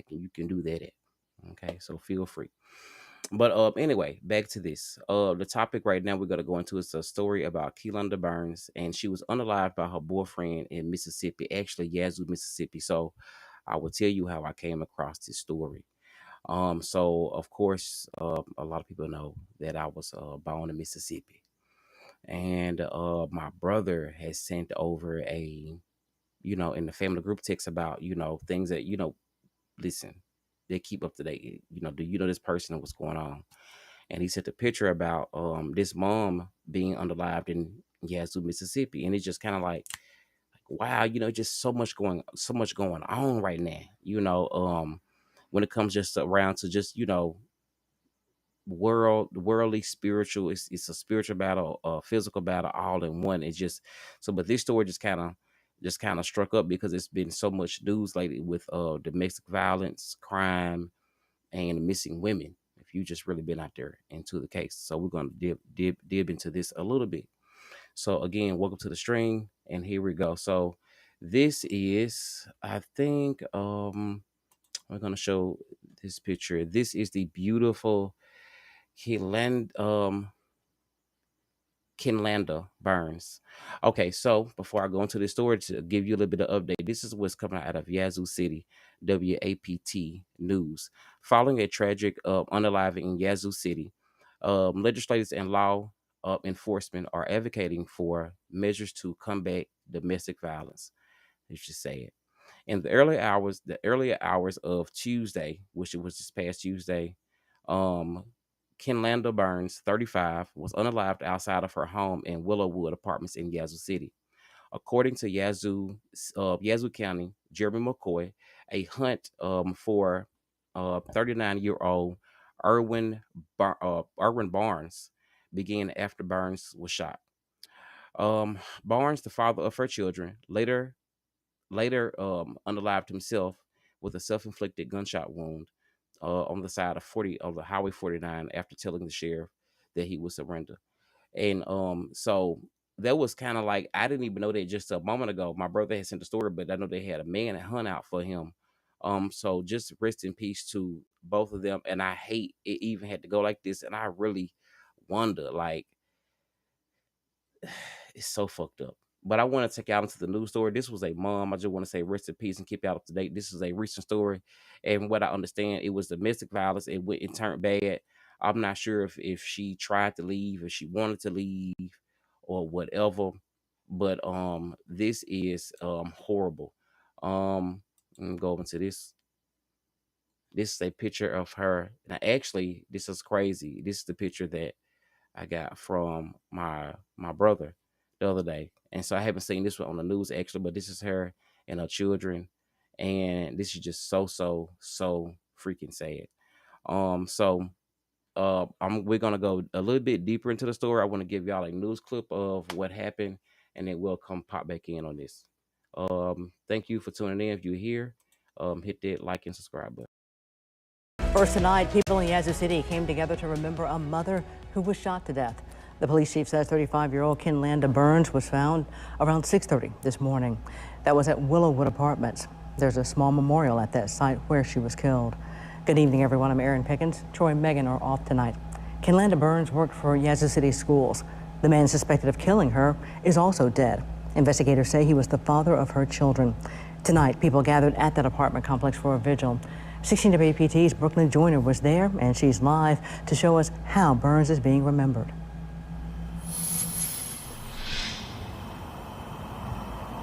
You can do that at. Okay, so feel free. But anyway, back to this. The topic right now we're gonna go into is a story about Keelandra Burns, and she was unalived by her boyfriend in Mississippi, actually Yazoo, Mississippi. So I will tell you how I came across this story. So of course, a lot of people know that I was born in Mississippi, and my brother has sent over a, in the family group text about, things that, listen, they keep up to date. Do you know this person and what's going on? And he sent a picture about this mom being unalived in Yazoo, Mississippi, and it's just kind of like, wow, just so much going on right now. When it comes just around to just worldly, spiritual, it's a spiritual battle, a physical battle, all in one. It's just so, but this story just kind of struck up because it's been so much news lately with domestic violence, crime, and missing women. If you just really been out there into the case, so we're gonna dib into this a little bit. So again, welcome to the stream, and here we go. So this is, I think, we're gonna show this picture. This is the beautiful Keelandra Burns. Okay, so before I go into this story, to give you a little bit of update, this is what's coming out of Yazoo City, WAPT News. Following a tragic unaliving in Yazoo City, legislators and law enforcement are advocating for measures to combat domestic violence. Let's just say it. In the earlier hours of Tuesday, which it was this past Tuesday, um, Keelandra Burns, 35, was unalived outside of her home in Willowwood Apartments in Yazoo City. According to Yazoo County, Jeremy McCoy, a hunt for 39-year-old Erwin Barnes began after Burns was shot. Barnes, the father of her children, later unalived himself with a self-inflicted gunshot wound on the side of the Highway 49 after telling the sheriff that he would surrender. And so that was kind of like, I didn't even know that just a moment ago. My brother had sent the story, but I know they had a man and hunt out for him. So just rest in peace to both of them. And I hate it even had to go like this. And I really wonder, like, it's so fucked up. But I want to take out into the news story. This was a mom. I just want to say rest in peace and keep you out up to date. This is a recent story. And what I understand, it was domestic violence. It turned bad. I'm not sure if she tried to leave, if she wanted to leave, or whatever. But this is horrible. Let me go over to this. This is a picture of her. Now, actually, this is crazy. This is the picture that I got from my brother the other day. And so I haven't seen this one on the news actually, but this is her and her children. And this is just so freaking sad. We're gonna go a little bit deeper into the story. I want to give y'all a news clip of what happened, and then we'll come pop back in on this. Thank you for tuning in. If you're here, hit that like and subscribe button. First tonight, people in Yazoo City came together to remember a mother who was shot to death. The police chief says 35-year-old Keelandra Burns was found around 6:30 this morning. That was at Willowwood Apartments. There's a small memorial at that site where she was killed. Good evening, everyone. I'm Erin Pickens. Troy and Megan are off tonight. Keelandra Burns worked for Yazoo City schools. The man suspected of killing her is also dead. Investigators say he was the father of her children. Tonight, people gathered at that apartment complex for a vigil. 16 WPT's Brooklyn Joyner was there, and she's live to show us how Burns is being remembered.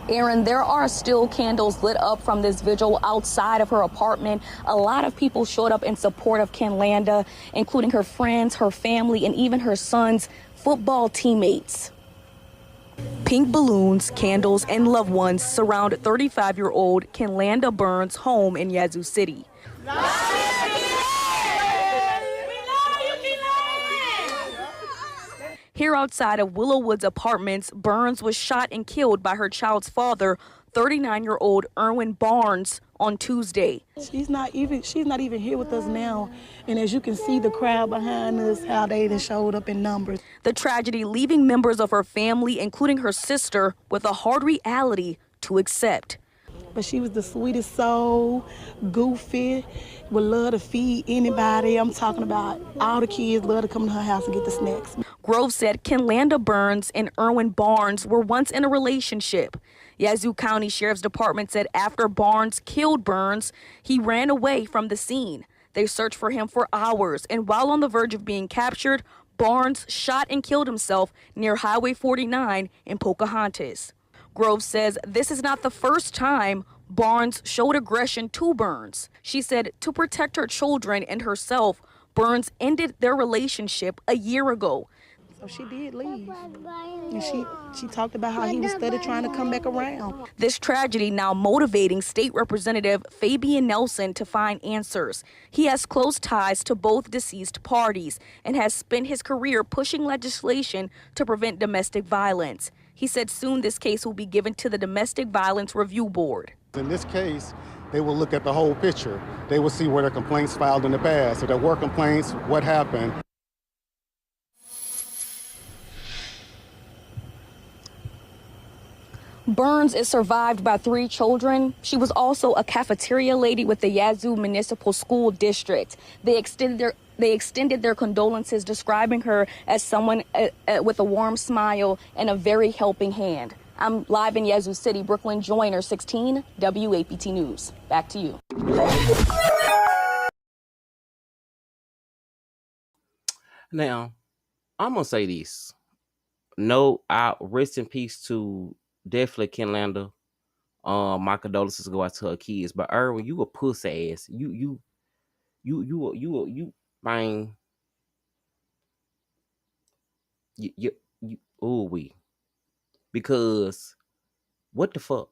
Aaron, there are still candles lit up from this vigil outside of her apartment. A lot of people showed up in support of Keelandra, including her friends, her family, and even her son's football teammates. Pink balloons, candles, and loved ones surround 35-year-old Keelandra Burns' home in Yazoo City. Here outside of Willowwood's apartments, Burns was shot and killed by her child's father, 39-year-old Erwin Barnes, on Tuesday. She's not even here with us now. And as you can see, the crowd behind us, how they just showed up in numbers. The tragedy leaving members of her family, including her sister, with a hard reality to accept. But she was the sweetest soul, goofy, would love to feed anybody. I'm talking about all the kids love to come to her house and get the snacks. Grove said Kenlanda Burns and Erwin Barnes were once in a relationship. Yazoo County Sheriff's Department said after Barnes killed Burns, he ran away from the scene. They searched for him for hours, and while on the verge of being captured, Barnes shot and killed himself near Highway 49 in Pocahontas. Grove says this is not the first time Barnes showed aggression to Burns. She said to protect her children and herself, Burns ended their relationship a year ago. So she did leave. And she talked about how he was steady trying to come back around. This tragedy now motivating State Representative Fabian Nelson to find answers. He has close ties to both deceased parties and has spent his career pushing legislation to prevent domestic violence. He said soon this case will be given to the Domestic Violence Review Board. In this case, they will look at the whole picture. They will see where the complaints filed in the past. If there were complaints, what happened. Burns is survived by 3 children. She was also a cafeteria lady with the Yazoo Municipal School District. They extended their condolences, describing her as someone with a warm smile and a very helping hand. I'm live in Yazoo City. Brooklyn Joyner, 16, WAPT News. Back to you. Now, I'm going to say this. No, I rest in peace to definitely Kenlanda. My condolences go out to her kids. But Erwin, you a pussy ass. You man. We. Because what the fuck?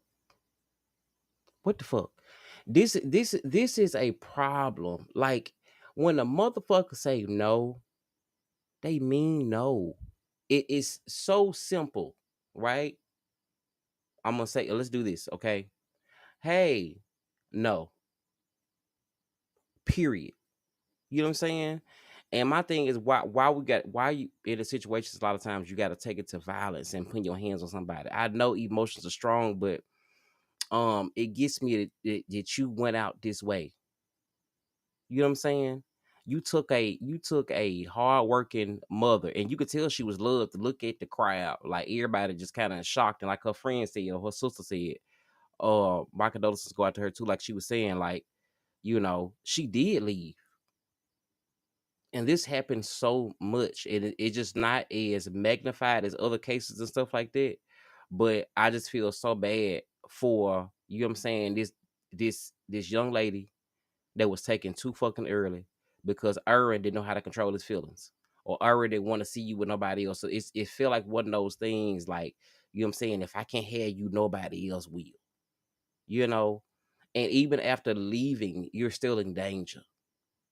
What the fuck? This is a problem. Like when a motherfucker say no, they mean no. It is so simple, right? I'm gonna say, let's do this, okay? Hey, no. Period. You know what I'm saying? And my thing is why you in a situation a lot of times you gotta take it to violence and put your hands on somebody. I know emotions are strong, but it gets me that you went out this way. You know what I'm saying? You took a hardworking mother, and you could tell she was loved to look at the crowd. Like everybody just kind of shocked, and like her friend said, or her sister said, my condolences go out to her too. Like she was saying, like, you know, she did leave. And this happens so much. And it's just not as magnified as other cases and stuff like that. But I just feel so bad for, you know what I'm saying, this young lady that was taken too fucking early because Erwin didn't know how to control his feelings. Or Erwin didn't want to see you with nobody else. So it feel like one of those things like, you know what I'm saying, if I can't have you, nobody else will. You know? And even after leaving, you're still in danger.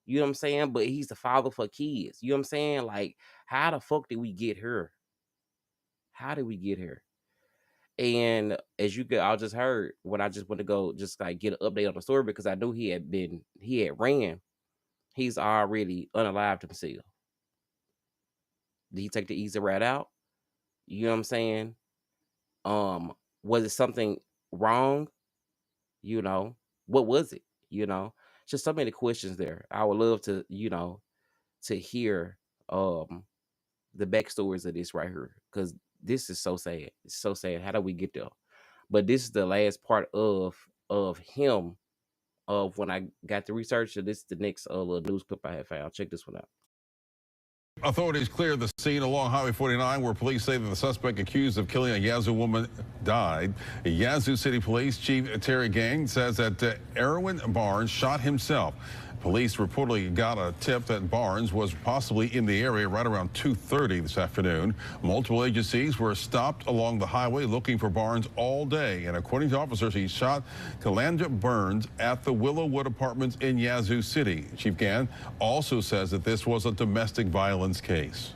You know what I'm saying? But he's the father for kids. You know what I'm saying? Like, how the fuck did we get here? How did we get here? And as you I just heard when I just went to go just like get an update on the story because I knew he had ran. He's already unalived himself. Did he take the easy route out? You know what I'm saying? Was it something wrong? You know, what was it? You know, just so many questions there. I would love to, you know, to hear the backstories of this right here because this is so sad. It's so sad. How do we get there? But this is the last part of him. Of when I got the research, so this is the next little news clip I have found. Check this one out. Authorities cleared the scene along Highway 49 where police say that the suspect accused of killing a Yazoo woman died. Yazoo City Police Chief Terry Gang says that Erwin Barnes shot himself. Police reportedly got a tip that Barnes was possibly in the area right around 2:30 this afternoon. Multiple agencies were stopped along the highway looking for Barnes all day. And according to officers, he shot Kenlanda Burns at the Willowwood Apartments in Yazoo City. Chief Gann also says that this was a domestic violence case.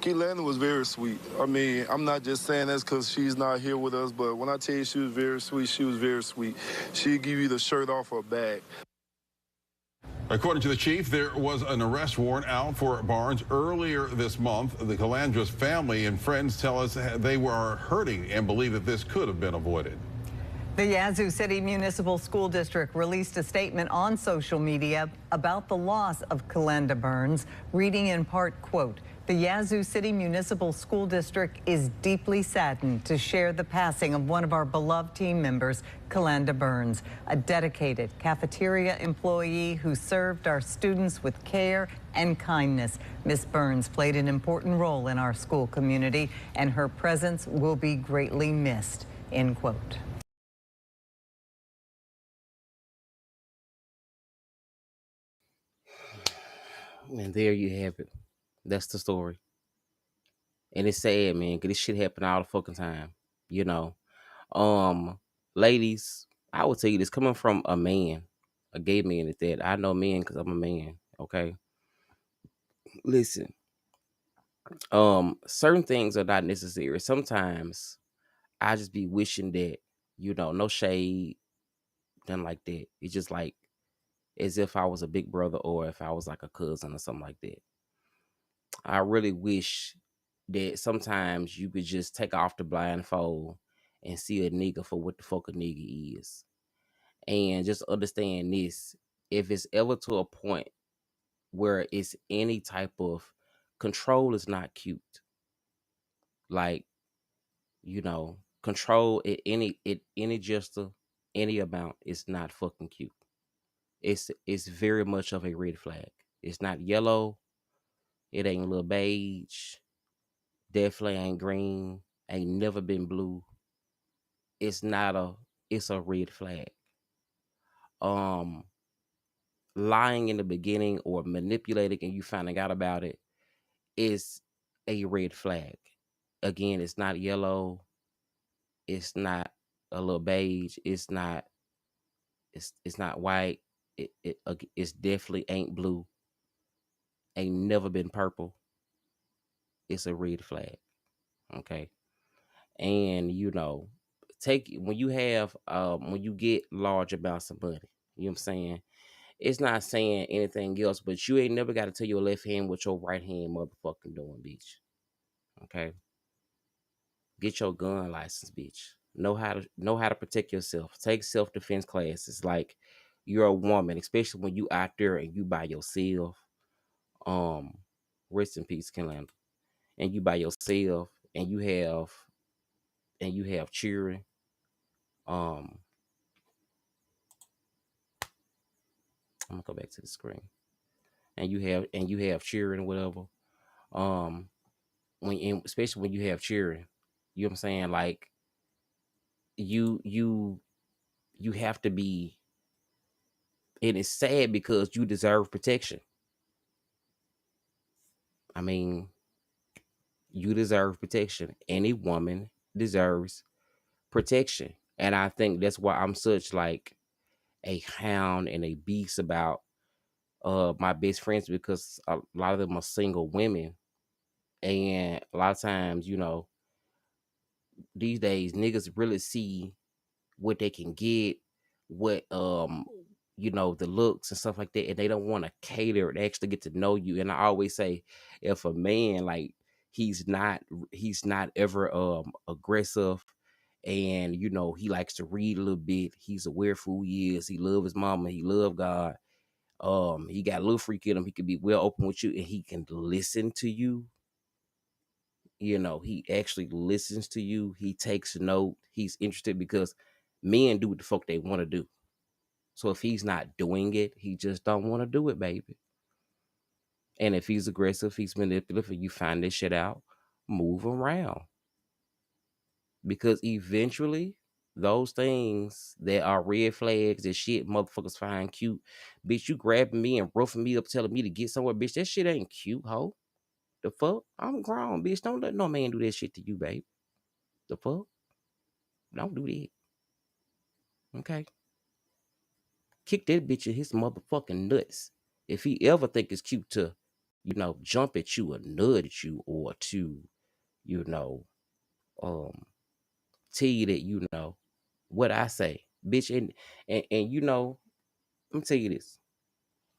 Kenlanda was very sweet. I mean, I'm not just saying this because she's not here with us, but when I tell you she was very sweet, she was very sweet. She'd give you the shirt off her back. According to the chief, there was an arrest warrant out for Barnes earlier this month. The Calandra's family and friends tell us they were hurting and believe that this could have been avoided. The Yazoo City Municipal School District released a statement on social media about the loss of Kalenda Burns, reading in part, quote, "The Yazoo City Municipal School District is deeply saddened to share the passing of one of our beloved team members, Kalenda Burns, a dedicated cafeteria employee who served our students with care and kindness. Miss Burns played an important role in our school community, and her presence will be greatly missed," end quote. And there you have it. That's the story. And it's sad, man, because this shit happen all the fucking time. You know. Ladies, I would tell you this coming from a man, a gay man at that. I know men because I'm a man. Okay. Listen, certain things are not necessary. Sometimes I just be wishing that, no shade, nothing like that. It's just like as if I was a big brother or if I was like a cousin or something like that. I really wish that sometimes you could just take off the blindfold and see a nigga for what the fuck a nigga is. And just understand this. If it's ever to a point where it's any type of control is not cute. Like, control at any gesture, any amount is not fucking cute. It's very much of a red flag. It's not yellow, it ain't a little beige, definitely ain't green, ain't never been blue. It's not a it's a red flag. Um Lying in the beginning or manipulating and you finding out about it is a red flag. Again, it's not yellow, it's not a little beige, it's not white. It's definitely ain't blue, ain't never been purple. It's a red flag. Okay. And take when you get large amounts of money, you know what I'm saying? It's not saying anything else, but you ain't never got to tell your left hand what your right hand motherfucking doing, bitch. Okay. Get your gun license, bitch. Know how to protect yourself. Take self-defense classes. Like you're a woman, especially when you out there and you by yourself. Um, Rest in peace, Kenlander. And you by yourself and you have children. Um, I'm gonna go back to the screen. And you have children or whatever. Um, especially when you have children, you know what I'm saying? Like you have to be, and it's sad because you deserve protection. I mean, you deserve protection. Any woman deserves protection. And I think that's why I'm such like a hound and a beast about my best friends, because a lot of them are single women. And a lot of times, these days niggas really see what they can get, what the looks and stuff like that, and they don't want to cater and actually get to know you. And I always say, if a man like he's not ever aggressive, and he likes to read a little bit, he's aware of who he is, he love his mama, he love God, he got a little freak in him, he can be well open with you and he can listen to you. He actually listens to you, he takes note, he's interested, because men do what the fuck they want to do. So if he's not doing it, he just don't want to do it, baby. And if he's aggressive, he's manipulative, and you find this shit out, move around. Because eventually, those things that are red flags that shit motherfuckers find cute, bitch, you grabbing me and roughing me up, telling me to get somewhere, bitch, that shit ain't cute, ho. The fuck? I'm grown, bitch. Don't let no man do that shit to you, babe. The fuck? Don't do that. Okay? Kick that bitch in his motherfucking nuts. If he ever think it's cute to, jump at you or nut at you, or to, you know, um, tell you that, what I say, bitch. And let me tell you this.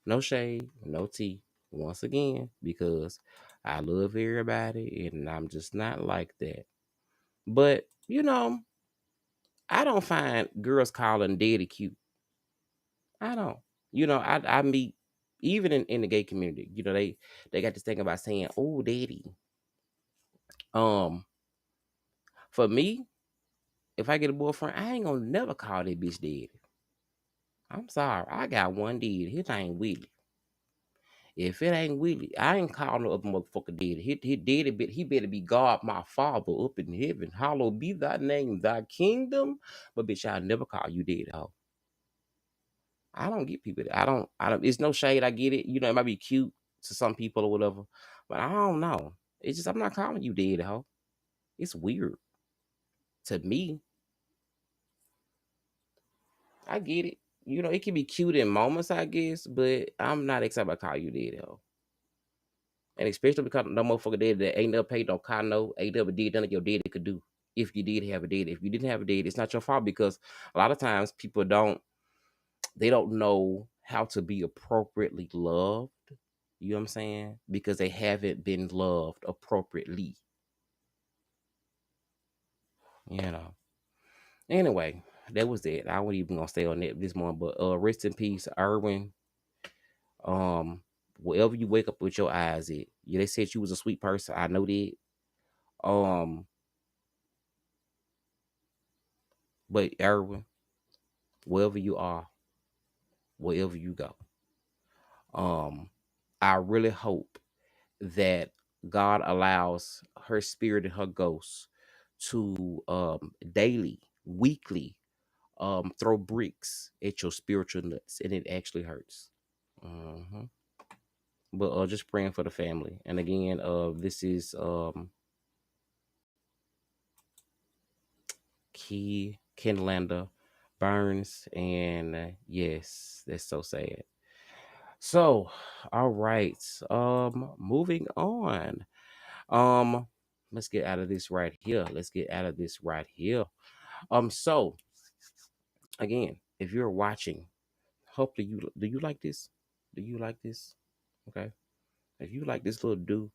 No shade, no tea, once again, because I love everybody and I'm just not like that. But, I don't find girls calling daddy cute. I don't. I meet even in the gay community. They got this thing about saying, "Oh, daddy." Um, for me, if I get a boyfriend, I ain't gonna never call that bitch daddy. I'm sorry, I got one daddy. His name Willie. If it ain't Willie, I ain't calling no other motherfucker daddy. He daddy, but he better be God, my Father up in heaven. Hallowed be thy name, thy kingdom. But bitch, I'll never call you daddy, ho. I don't get people. I don't. It's no shade. I get it. It might be cute to some people or whatever, but I don't know. It's just I'm not calling you daddy, ho. It's weird to me. I get it. It can be cute in moments, I guess, but I'm not excited about call you daddy, ho. And especially because no motherfucker daddy that ain't never paid no car no, ain't never did nothing your daddy could do. If you did have a daddy, if you didn't have a daddy, it's not your fault because a lot of times people don't know how to be appropriately loved. You know what I'm saying? Because they haven't been loved appropriately. You know. Anyway, that was it. I wasn't even gonna stay on that this morning, but rest in peace, Irwin. Wherever you wake up with your eyes at. Yeah, they said you was a sweet person. I know that. Um, but Irwin, wherever you are, wherever you go, um, I really hope that God allows her spirit and her ghost to daily, weekly, throw bricks at your spiritual nuts, and it actually hurts. hmm But just praying for the family. And again, this is Key Kenlander Burns, and yes, that's so sad. So, all right, moving on. Um, let's get out of this right here. Let's get out of this right here. So again, if you're watching, hopefully do you like this? Do you like this? Okay. If you like this little dude,